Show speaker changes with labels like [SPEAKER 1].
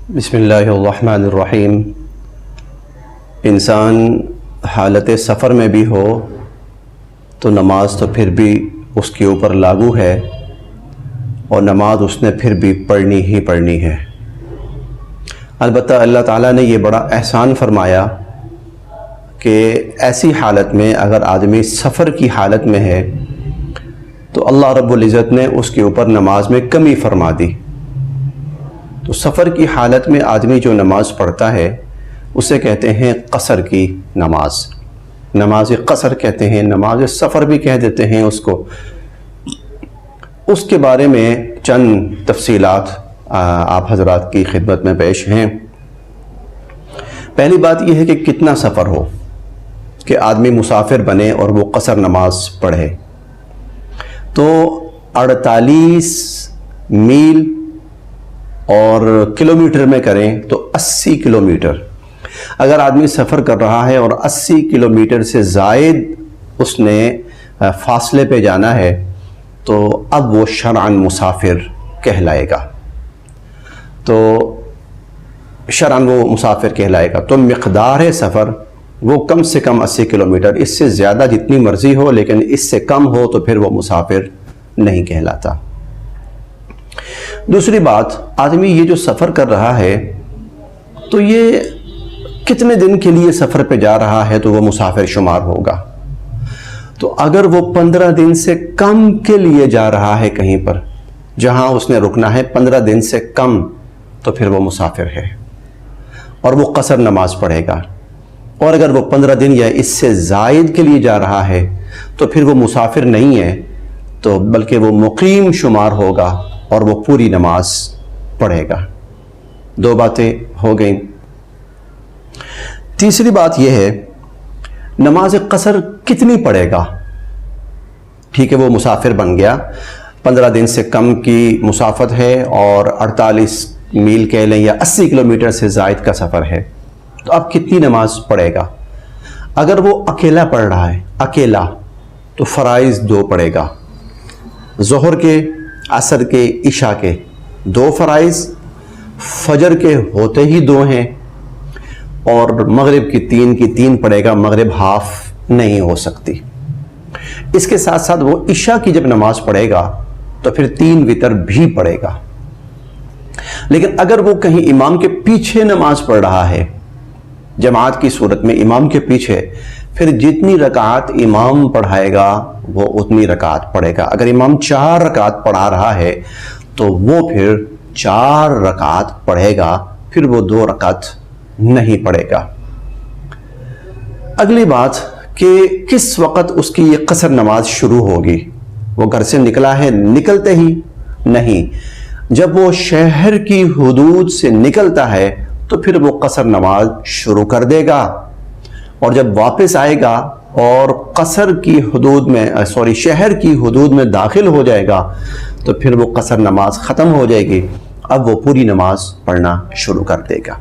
[SPEAKER 1] بسم اللہ الرحمن الرحیم۔ انسان حالت سفر میں بھی ہو تو نماز تو پھر بھی اس کے اوپر لاگو ہے، اور نماز اس نے پھر بھی پڑھنی ہی پڑھنی ہے۔ البتہ اللہ تعالیٰ نے یہ بڑا احسان فرمایا کہ ایسی حالت میں اگر آدمی سفر کی حالت میں ہے تو اللہ رب العزت نے اس کے اوپر نماز میں کمی فرما دی۔ تو سفر کی حالت میں آدمی جو نماز پڑھتا ہے اسے کہتے ہیں قصر کی نماز، نماز قصر کہتے ہیں، نماز سفر بھی کہہ دیتے ہیں اس کو۔ اس کے بارے میں چند تفصیلات آپ حضرات کی خدمت میں پیش ہیں۔ پہلی بات یہ ہے کہ کتنا سفر ہو کہ آدمی مسافر بنے اور وہ قصر نماز پڑھے، تو 48 میل اور کلومیٹر میں کریں تو 80 کلومیٹر۔ اگر آدمی سفر کر رہا ہے اور 80 کلومیٹر سے زائد اس نے فاصلے پہ جانا ہے تو اب وہ شرعاً مسافر کہلائے گا، تو شرعاً وہ مسافر کہلائے گا۔ تو مقدار سفر وہ کم سے کم 80 کلومیٹر، اس سے زیادہ جتنی مرضی ہو لیکن اس سے کم ہو تو پھر وہ مسافر نہیں کہلاتا۔ دوسری بات، آدمی یہ جو سفر کر رہا ہے تو یہ کتنے دن کے لیے سفر پہ جا رہا ہے تو وہ مسافر شمار ہوگا۔ تو اگر وہ 15 دن سے کم کے لیے جا رہا ہے کہیں پر جہاں اس نے رکنا ہے 15 دن سے کم، تو پھر وہ مسافر ہے اور وہ قصر نماز پڑھے گا۔ اور اگر وہ 15 دن یا اس سے زائد کے لیے جا رہا ہے تو پھر وہ مسافر نہیں ہے، تو بلکہ وہ مقیم شمار ہوگا اور وہ پوری نماز پڑھے گا۔ دو باتیں ہو گئیں۔ تیسری بات یہ ہے، نماز قصر کتنی پڑھے گا؟ ٹھیک ہے، وہ مسافر بن گیا، 15 دن سے کم کی مسافت ہے اور 48 میل کہہ لیں یا 80 کلومیٹر سے زائد کا سفر ہے، تو اب کتنی نماز پڑھے گا؟ اگر وہ اکیلا پڑھ رہا ہے، اکیلا، تو فرائض 2 پڑھے گا، ظہر کے، عصر کے، عشاء کے 2 فرائض، فجر کے ہوتے ہی 2 ہیں، اور مغرب کی 3 پڑھے گا، مغرب ہاف نہیں ہو سکتی۔ اس کے ساتھ ساتھ وہ عشاء کی جب نماز پڑھے گا تو پھر 3 وتر بھی پڑھے گا۔ لیکن اگر وہ کہیں امام کے پیچھے نماز پڑھ رہا ہے، جماعت کی صورت میں امام کے پیچھے، پھر جتنی رکعات امام پڑھائے گا وہ اتنی رکعات پڑھے گا۔ اگر امام 4 رکعات پڑھا رہا ہے تو وہ پھر 4 رکعات پڑھے گا، پھر وہ 2 رکعت نہیں پڑھے گا۔ اگلی بات کہ کس وقت اس کی یہ قصر نماز شروع ہوگی؟ وہ گھر سے نکلا ہے، نکلتے ہی نہیں، جب وہ شہر کی حدود سے نکلتا ہے تو پھر وہ قصر نماز شروع کر دے گا، اور جب واپس آئے گا اور قصر کی حدود میں شہر کی حدود میں داخل ہو جائے گا تو پھر وہ قصر نماز ختم ہو جائے گی، اب وہ پوری نماز پڑھنا شروع کر دے گا۔